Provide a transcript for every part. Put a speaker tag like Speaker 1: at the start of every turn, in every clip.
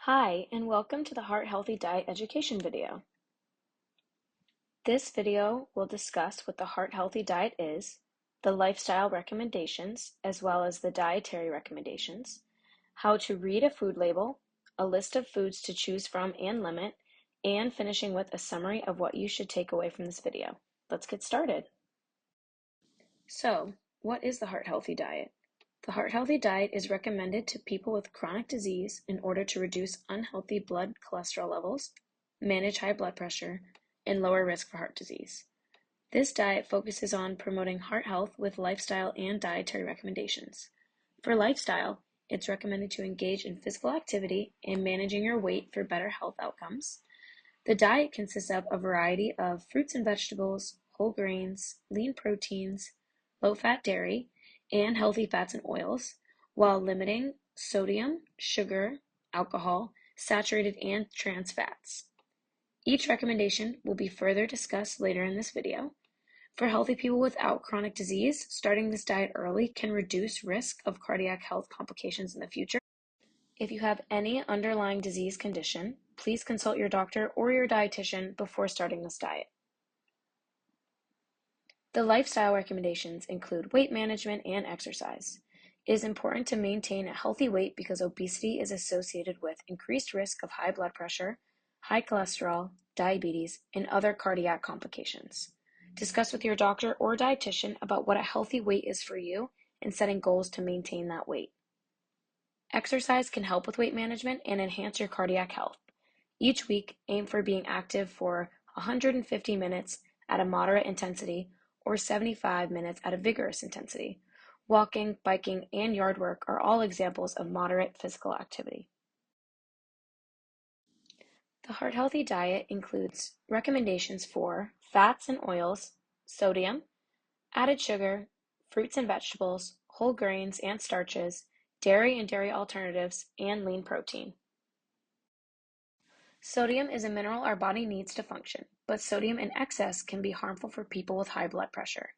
Speaker 1: Hi, and welcome to the Heart Healthy Diet Education video. This video will discuss what the Heart Healthy Diet is, the lifestyle recommendations, as well as the dietary recommendations, how to read a food label, a list of foods to choose from and limit, and finishing with a summary of what you should take away from this video. Let's get started. So, what is the Heart Healthy Diet? The Heart Healthy Diet is recommended to people with chronic disease in order to reduce unhealthy blood cholesterol levels, manage high blood pressure, and lower risk for heart disease. This diet focuses on promoting heart health with lifestyle and dietary recommendations. For lifestyle, it's recommended to engage in physical activity and managing your weight for better health outcomes. The diet consists of a variety of fruits and vegetables, whole grains, lean proteins, low-fat dairy, and healthy fats and oils, while limiting sodium, sugar, alcohol, saturated and trans fats. Each recommendation will be further discussed later in this video. For healthy people without chronic disease, starting this diet early can reduce risk of cardiac health complications in the future. If you have any underlying disease condition, please consult your doctor or your dietitian before starting this diet. The lifestyle recommendations include weight management and exercise. It is important to maintain a healthy weight because obesity is associated with increased risk of high blood pressure, high cholesterol, diabetes, and other cardiac complications. Discuss with your doctor or dietitian about what a healthy weight is for you and setting goals to maintain that weight. Exercise can help with weight management and enhance your cardiac health. Each week, aim for being active for 150 minutes at a moderate intensity or 75 minutes at a vigorous intensity. Walking, biking, and yard work are all examples of moderate physical activity. The Heart Healthy Diet includes recommendations for fats and oils, sodium, added sugar, fruits and vegetables, whole grains and starches, dairy and dairy alternatives, and lean protein. Sodium is a mineral our body needs to function, but sodium in excess can be harmful for people with high blood pressure.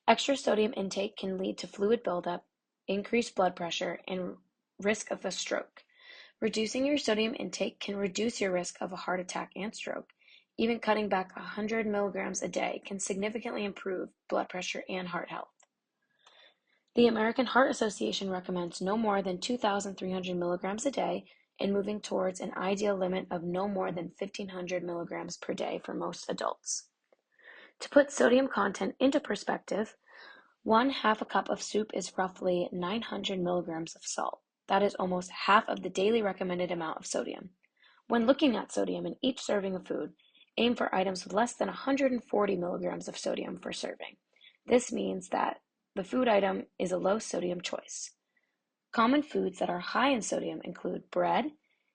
Speaker 1: Extra sodium intake can lead to fluid buildup, increased blood pressure, and risk of a stroke. Reducing your sodium intake can reduce your risk of a heart attack and stroke. Even cutting back 100 milligrams a day can significantly improve blood pressure and heart health. The American Heart Association recommends no more than 2,300 milligrams a day and moving towards an ideal limit of no more than 1,500 milligrams per day for most adults. To put sodium content into perspective, 1/2 a cup of soup is roughly 900 milligrams of salt. That is almost half of the daily recommended amount of sodium. When looking at sodium in each serving of food, aim for items with less than 140 milligrams of sodium per serving. This means that the food item is a low sodium choice. Common foods that are high in sodium include bread,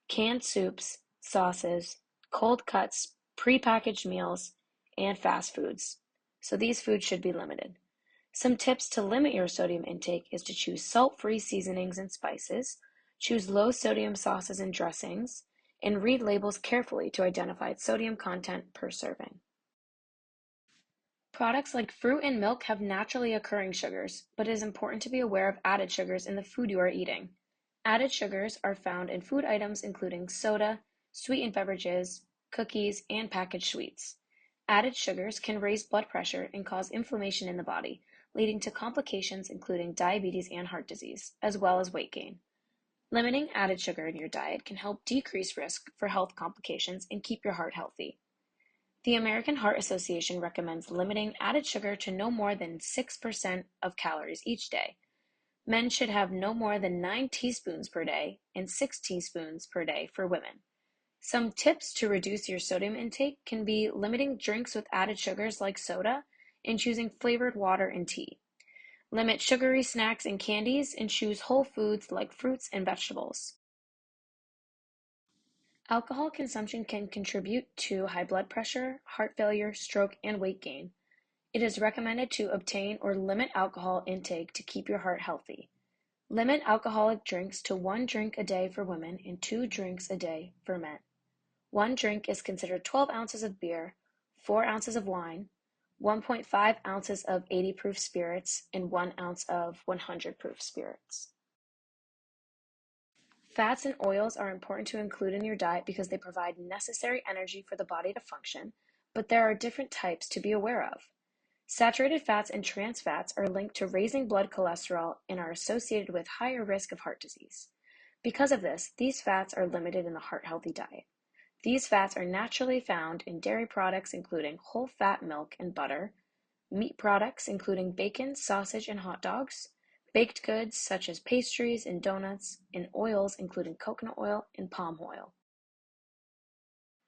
Speaker 1: canned soups, sauces, cold cuts, prepackaged meals, and fast foods. So these foods should be limited. Some tips to limit your sodium intake is to choose salt-free seasonings and spices, choose low-sodium sauces and dressings, and read labels carefully to identify its sodium content per serving. Products like fruit and milk have naturally occurring sugars, but it is important to be aware of added sugars in the food you are eating. Added sugars are found in food items including soda, sweetened beverages, cookies, and packaged sweets. Added sugars can raise blood pressure and cause inflammation in the body, leading to complications including diabetes and heart disease, as well as weight gain. Limiting added sugar in your diet can help decrease risk for health complications and keep your heart healthy. The American Heart Association recommends limiting added sugar to no more than 6% of calories each day. Men should have no more than 9 teaspoons per day and 6 teaspoons per day for women. Some tips to reduce your sodium intake can be limiting drinks with added sugars like soda and choosing flavored water and tea. Limit sugary snacks and candies and choose whole foods like fruits and vegetables. Alcohol consumption can contribute to high blood pressure, heart failure, stroke, and weight gain. It is recommended to obtain or limit alcohol intake to keep your heart healthy. Limit alcoholic drinks to 1 drink a day for women and 2 drinks a day for men. 1 drink is considered 12 ounces of beer, 4 ounces of wine, 1.5 ounces of 80 proof spirits, and 1 ounce of 100 proof spirits. Fats and oils are important to include in your diet because they provide necessary energy for the body to function, but there are different types to be aware of. Saturated fats and trans fats are linked to raising blood cholesterol and are associated with higher risk of heart disease. Because of this, these fats are limited in the heart-healthy diet. These fats are naturally found in dairy products including whole fat milk and butter, meat products including bacon, sausage, and hot dogs, baked goods such as pastries and donuts, and oils including coconut oil and palm oil.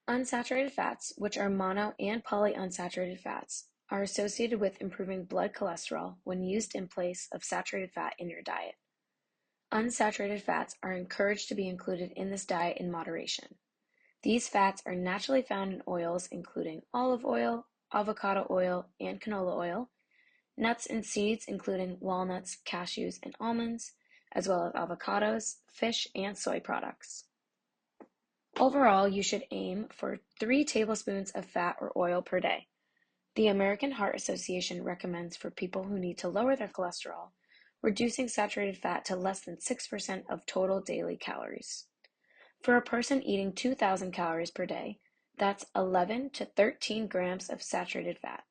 Speaker 1: Unsaturated fats, which are mono and polyunsaturated fats, are associated with improving blood cholesterol when used in place of saturated fat in your diet. Unsaturated fats are encouraged to be included in this diet in moderation. These fats are naturally found in oils including olive oil, avocado oil, and canola oil, nuts and seeds including walnuts, cashews, and almonds, as well as avocados, fish, and soy products. Overall, you should aim for 3 tablespoons of fat or oil per day. The American Heart Association recommends for people who need to lower their cholesterol, reducing saturated fat to less than 6% of total daily calories. For a person eating 2,000 calories per day, that's 11 to 13 grams of saturated fat.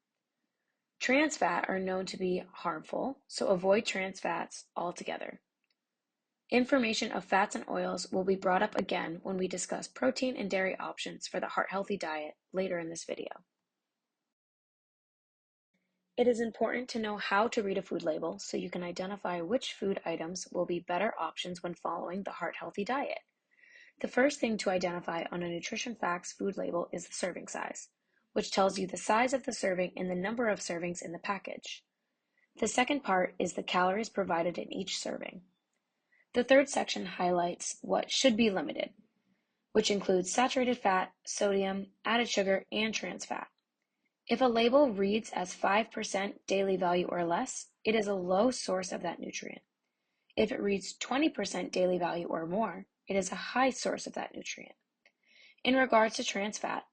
Speaker 1: Trans fat are known to be harmful, so avoid trans fats altogether. Information of fats and oils will be brought up again when we discuss protein and dairy options for the heart-healthy diet later in this video. It is important to know how to read a food label so you can identify which food items will be better options when following the heart-healthy diet. The first thing to identify on a nutrition facts food label is the serving size, which tells you the size of the serving and the number of servings in the package. The second part is the calories provided in each serving. The third section highlights what should be limited, which includes saturated fat, sodium, added sugar, and trans fat. If a label reads as 5% daily value or less, it is a low source of that nutrient. If it reads 20% daily value or more, it is a high source of that nutrient. In regards to trans fat,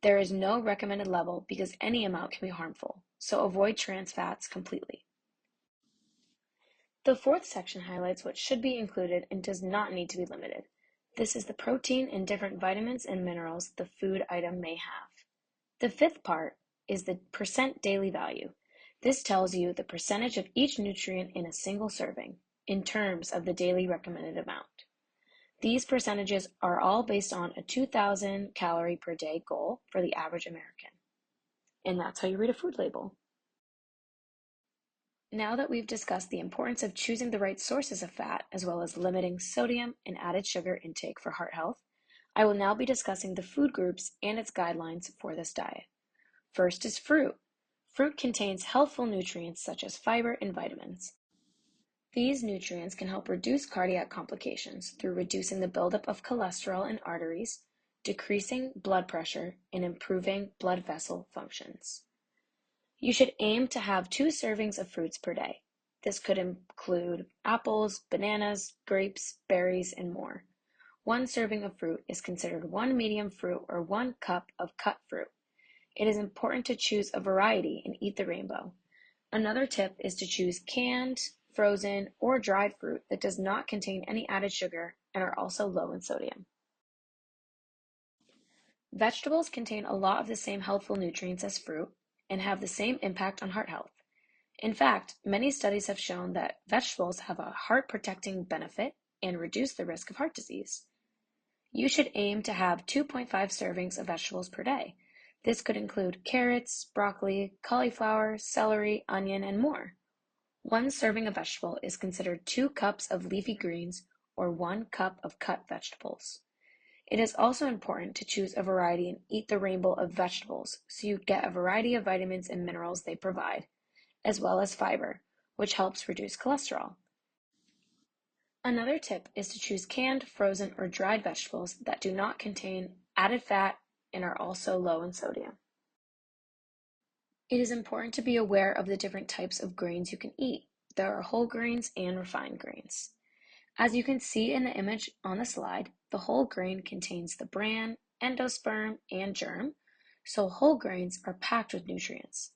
Speaker 1: there is no recommended level because any amount can be harmful, so avoid trans fats completely. The fourth section highlights what should be included and does not need to be limited. This is the protein and different vitamins and minerals the food item may have. The fifth part is the percent daily value. This tells you the percentage of each nutrient in a single serving, in terms of the daily recommended amount. These percentages are all based on a 2,000 calorie per day goal for the average American. And that's how you read a food label. Now that we've discussed the importance of choosing the right sources of fat, as well as limiting sodium and added sugar intake for heart health, I will now be discussing the food groups and its guidelines for this diet. First is fruit. Fruit contains healthful nutrients such as fiber and vitamins. These nutrients can help reduce cardiac complications through reducing the buildup of cholesterol in arteries, decreasing blood pressure, and improving blood vessel functions. You should aim to have 2 servings of fruits per day. This could include apples, bananas, grapes, berries, and more. 1 serving of fruit is considered 1 medium fruit or 1 cup of cut fruit. It is important to choose a variety and eat the rainbow. Another tip is to choose canned, frozen, or dried fruit that does not contain any added sugar and are also low in sodium. Vegetables contain a lot of the same healthful nutrients as fruit and have the same impact on heart health. In fact, many studies have shown that vegetables have a heart-protecting benefit and reduce the risk of heart disease. You should aim to have 2.5 servings of vegetables per day. This could include carrots, broccoli, cauliflower, celery, onion, and more. 1 serving of vegetable is considered 2 cups of leafy greens or 1 cup of cut vegetables. It is also important to choose a variety and eat the rainbow of vegetables so you get a variety of vitamins and minerals they provide, as well as fiber, which helps reduce cholesterol. Another tip is to choose canned, frozen, or dried vegetables that do not contain added fat and are also low in sodium. It is important to be aware of the different types of grains you can eat. There are whole grains and refined grains. As you can see in the image on the slide, the whole grain contains the bran, endosperm, and germ, so whole grains are packed with nutrients.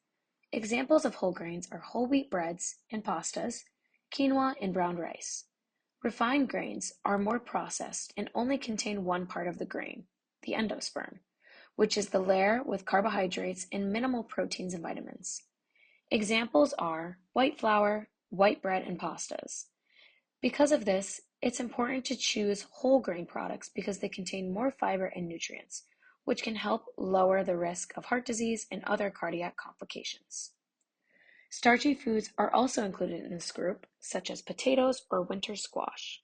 Speaker 1: Examples of whole grains are whole wheat breads and pastas, quinoa, and brown rice. Refined grains are more processed and only contain one part of the grain, the endosperm, which is the layer with carbohydrates and minimal proteins and vitamins. Examples are white flour, white bread, and pastas. Because of this, it's important to choose whole grain products because they contain more fiber and nutrients, which can help lower the risk of heart disease and other cardiac complications. Starchy foods are also included in this group, such as potatoes or winter squash.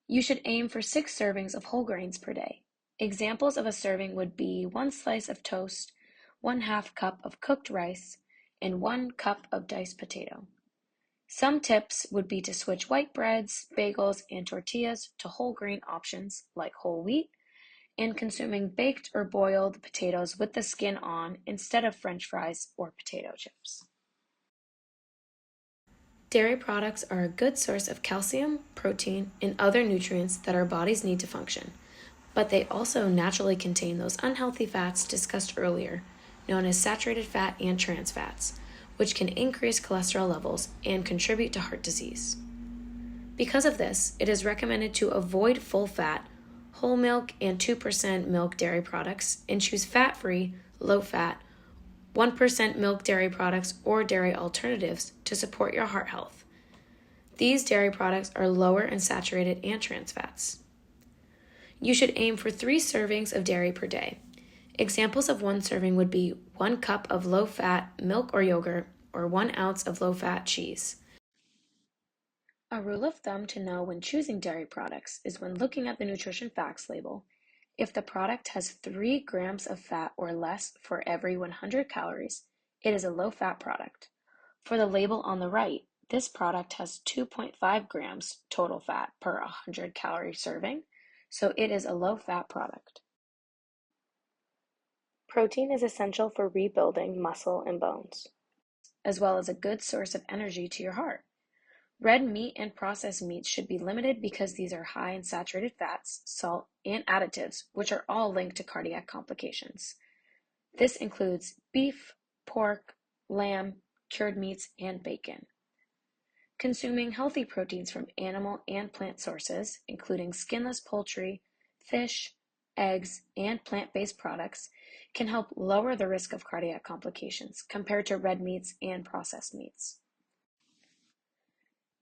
Speaker 1: You should aim for 6 servings of whole grains per day. Examples of a serving would be 1 slice of toast, 1/2 cup of cooked rice, and 1 cup of diced potato. Some tips would be to switch white breads, bagels, and tortillas to whole grain options like whole wheat, and consuming baked or boiled potatoes with the skin on instead of French fries or potato chips. Dairy products are a good source of calcium, protein, and other nutrients that our bodies need to function, but they also naturally contain those unhealthy fats discussed earlier, known as saturated fat and trans fats, which can increase cholesterol levels and contribute to heart disease. Because of this, it is recommended to avoid full fat, whole milk, and 2% milk dairy products and choose fat-free, low-fat, 1% milk dairy products or dairy alternatives to support your heart health. These dairy products are lower in saturated and trans fats. You should aim for 3 servings of dairy per day. Examples of 1 serving would be 1 cup of low-fat milk or yogurt or 1 ounce of low-fat cheese. A rule of thumb to know when choosing dairy products is when looking at the nutrition facts label. If the product has 3 grams of fat or less for every 100 calories, it is a low-fat product. For the label on the right, this product has 2.5 grams total fat per 100 calorie serving, so it is a low-fat product. Protein is essential for rebuilding muscle and bones, as well as a good source of energy to your heart. Red meat and processed meats should be limited because these are high in saturated fats, salt, and additives, which are all linked to cardiac complications. This includes beef, pork, lamb, cured meats, and bacon. Consuming healthy proteins from animal and plant sources, including skinless poultry, fish, eggs, and plant-based products, can help lower the risk of cardiac complications compared to red meats and processed meats.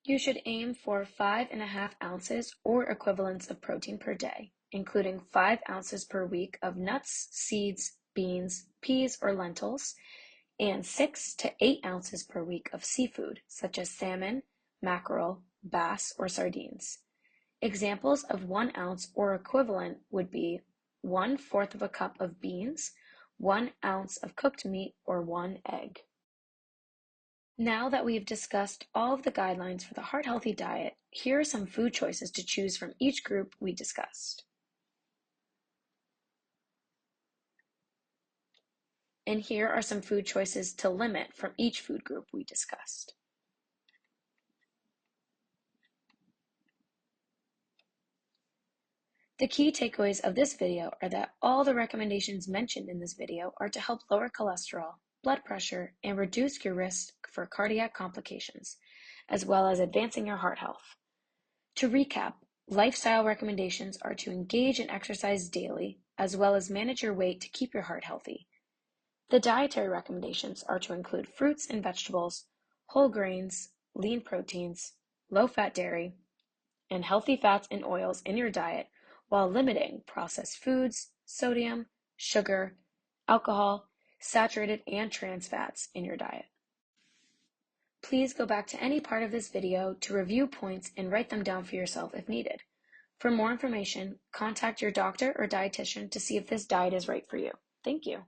Speaker 1: You should aim for 5.5 ounces or equivalents of protein per day, including 5 ounces per week of nuts, seeds, beans, peas, or lentils, and 6 to 8 ounces per week of seafood, such as salmon, mackerel, bass, or sardines. Examples of 1 ounce or equivalent would be 1/4 of a cup of beans, 1 ounce of cooked meat, or 1 egg. Now that we've discussed all of the guidelines for the heart-healthy diet, here are some food choices to choose from each group we discussed. And here are some food choices to limit from each food group we discussed. The key takeaways of this video are that all the recommendations mentioned in this video are to help lower cholesterol, blood pressure, and reduce your risk for cardiac complications, as well as advancing your heart health. To recap, lifestyle recommendations are to engage in exercise daily, as well as manage your weight to keep your heart healthy. The dietary recommendations are to include fruits and vegetables, whole grains, lean proteins, low-fat dairy, and healthy fats and oils in your diet while limiting processed foods, sodium, sugar, alcohol, saturated and trans fats in your diet. Please go back to any part of this video to review points and write them down for yourself if needed. For more information, contact your doctor or dietitian to see if this diet is right for you. Thank you.